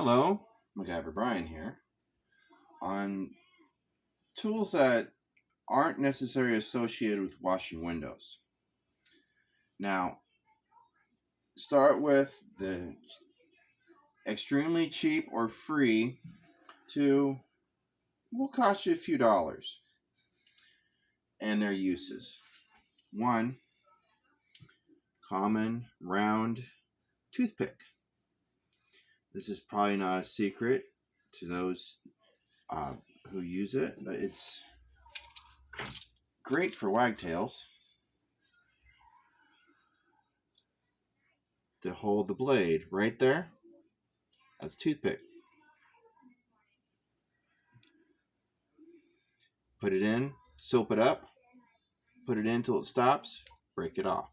Hello, MacGyver Brian here, on tools that aren't necessarily associated with washing windows. Now, start with the extremely cheap or free to will cost you a few dollars and their uses. One, common round toothpick. This is probably not a secret to those who use it, but it's great for wagtails to hold the blade right there. That's a toothpick. Put it in, soap it up, put it in until it stops, break it off.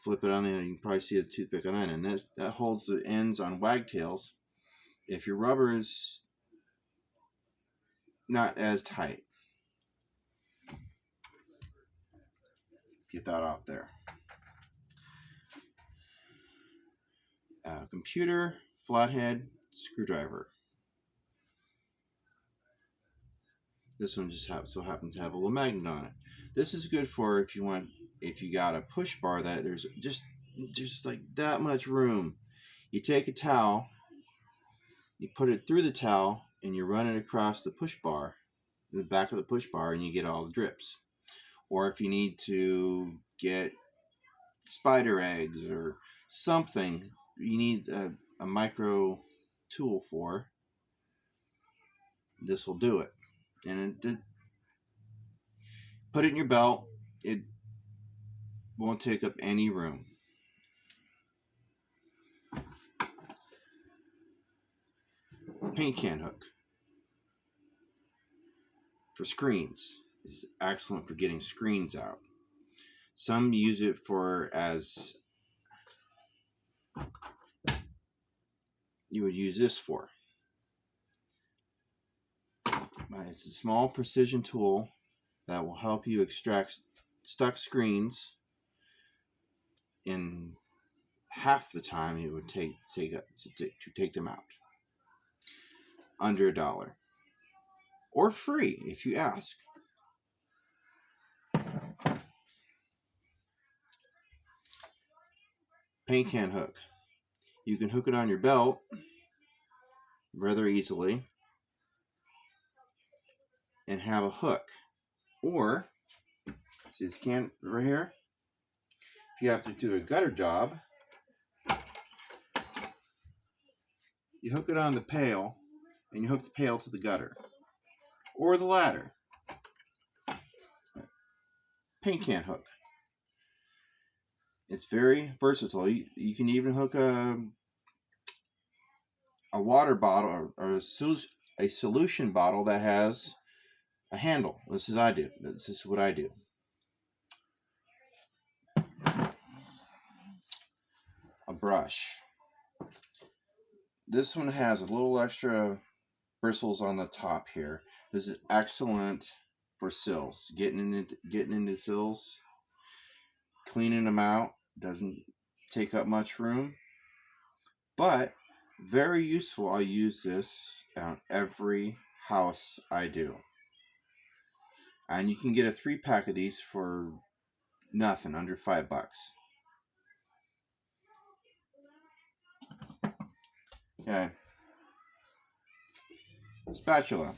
Flip it on in, and you can probably see the toothpick on that end. That holds the ends on wagtails if your rubber is not as tight. Get that off there. Computer, flathead, screwdriver. This one just so happens to have a little magnet on it. This is good for if you got a push bar that there's just like that much room. You take a towel, you put it through the towel, and you run it across the push bar, the back of the push bar, and you get all the drips. Or if you need to get spider eggs or something you need a micro tool for, this will do it. And put it in your belt. It won't take up any room. Paint can hook for screens is excellent for getting screens out. Some use it for as you would use this for. It's a small precision tool that will help you extract stuck screens in half the time it would take to take them out. Under $1. Or free if you ask. Paint can hook. You can hook it on your belt rather easily and have a hook. Or, see this can right here? If you have to do a gutter job, you hook it on the pail and you hook the pail to the gutter or the ladder. Paint can hook. It's very versatile. You can even hook a water bottle or a solution bottle that has a handle. This is what I do. A brush. This one has a little extra bristles on the top here. This is excellent for sills. Getting into sills, cleaning them out. Doesn't take up much room, but very useful. I use this on every house I do. And you can get a 3-pack of these for nothing, under $5. Okay. Spatula.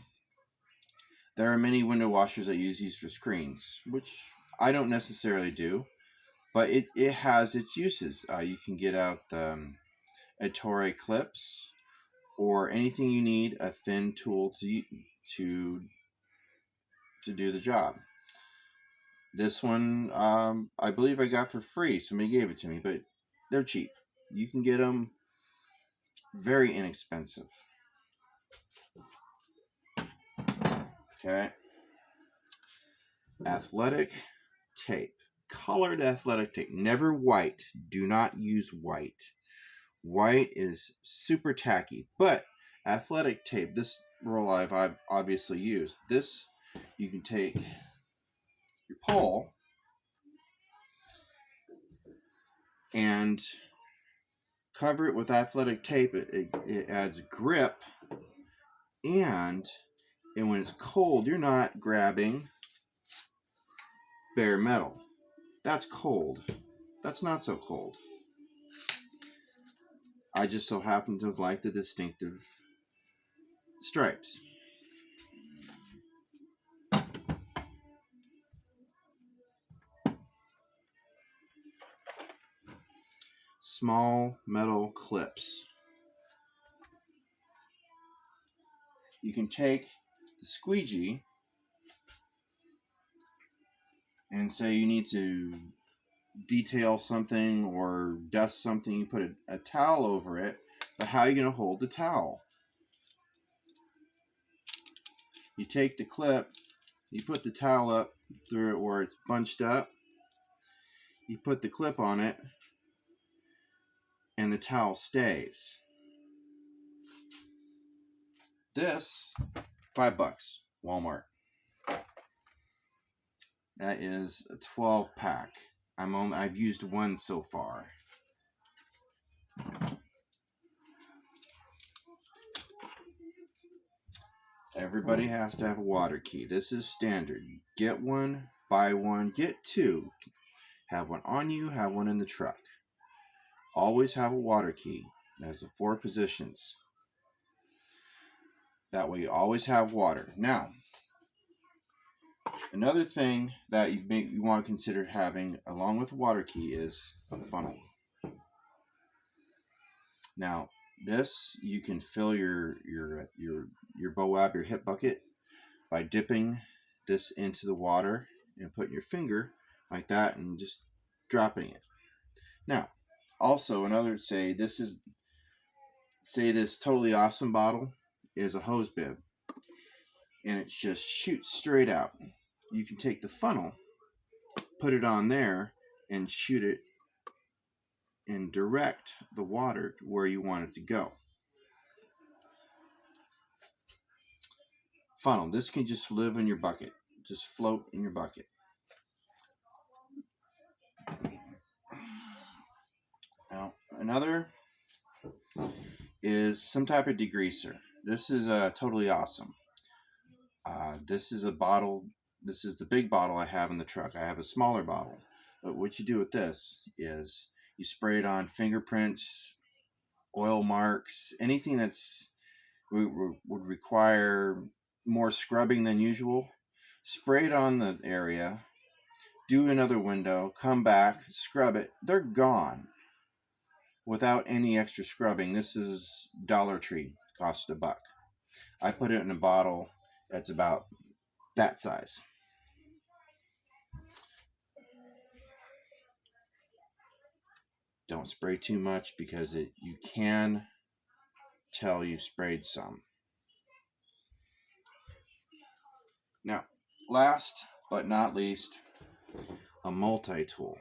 There are many window washers that use these for screens, which I don't necessarily do, but it has its uses. You can get out Ettore clips or anything you need a thin tool to do the job. This one I believe I got for free. Somebody gave it to me, but they're cheap. You can get them very inexpensive. Okay. Athletic tape. Colored athletic tape. Never white. Do not use white. White is super tacky. But athletic tape, this roll I've obviously used. This, you can take your pole and cover it with athletic tape. It adds grip, and when it's cold, you're not grabbing bare metal. That's cold. That's not so cold. I just so happen to like the distinctive stripes. Small metal clips. You can take the squeegee and say you need to detail something or dust something, you put a towel over it, but how are you going to hold the towel? You take the clip, you put the towel up through it where it's bunched up, you put the clip on it, and the towel stays. This, $5, Walmart. That is a 12-pack. I've used one so far. Everybody has to have a water key. This is standard. Get one, buy one, get two. Have one on you, have one in the truck. Always have a water key. It has the 4 positions. That way you always have water. Now, another thing that you want to consider having along with the water key is a funnel. Now, this you can fill your BOAB, your hip bucket, by dipping this into the water and putting your finger like that and just dropping it. Now, also this Totally Awesome bottle is a hose bib, and it just shoots straight out. You can take the funnel, put it on there, and shoot it and direct the water where you want it to go. Funnel. This can just live in your bucket. Just float in your bucket. Now, another is some type of degreaser. This is Totally Awesome. This is a bottle. This is the big bottle I have in the truck. I have a smaller bottle. But what you do with this is you spray it on fingerprints, oil marks, anything that's would require more scrubbing than usual. Spray it on the area, do another window, come back, scrub it. They're gone without any extra scrubbing. This is Dollar Tree, cost $1. I put it in a bottle that's about that size. Don't spray too much because you can tell you've sprayed some. Now, last but not least, a multi-tool.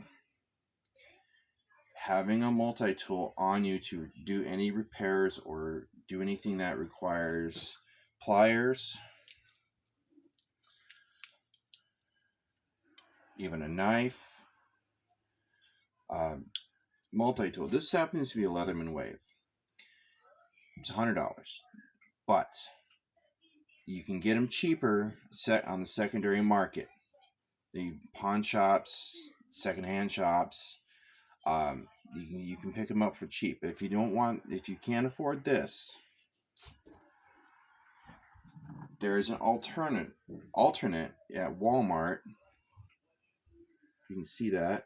Having a multi-tool on you to do any repairs or do anything that requires pliers, even a knife, multi-tool. This happens to be a Leatherman Wave. It's $100, but you can get them cheaper on the secondary market. The pawn shops, secondhand shops, you can pick them up for cheap. If you can't afford this, there is an alternate at Walmart. You can see that.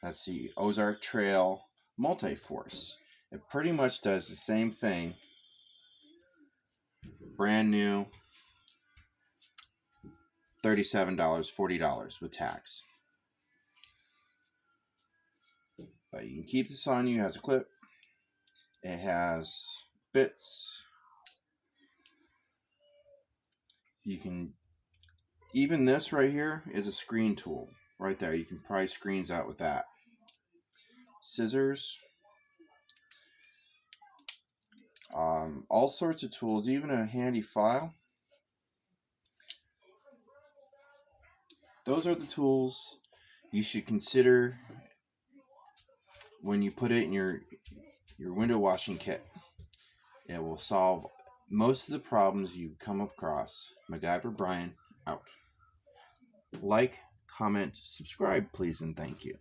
That's the Ozark Trail Multi-Force. It pretty much does the same thing. Brand new, $37, $40 with tax. But you can keep this on you. It has a clip. It has bits. You can, even this right here is a screen tool. Right there. You can pry screens out with that. Scissors. All sorts of tools. Even a handy file. Those are the tools you should consider when you put it in your window washing kit, it will solve most of the problems you come across. MacGyver Brian out. Like, comment, subscribe, please, and thank you.